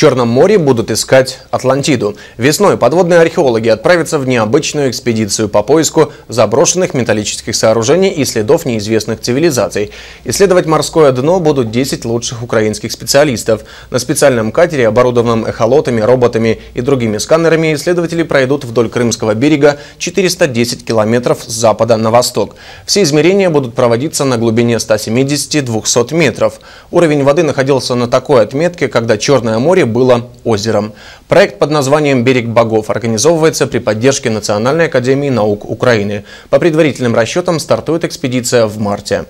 Черном море будут искать Атлантиду. Весной подводные археологи отправятся в необычную экспедицию по поиску заброшенных металлических сооружений и следов неизвестных цивилизаций. Исследовать морское дно будут 10 лучших украинских специалистов. На специальном катере, оборудованном эхолотами, роботами и другими сканерами, исследователи пройдут вдоль Крымского берега 410 километров с запада на восток. Все измерения будут проводиться на глубине 170-200 метров. Уровень воды находился на такой отметке, когда Черное море было озером. Проект под названием «Берег богов» организовывается при поддержке Национальной академии наук Украины. По предварительным расчетам стартует экспедиция в марте.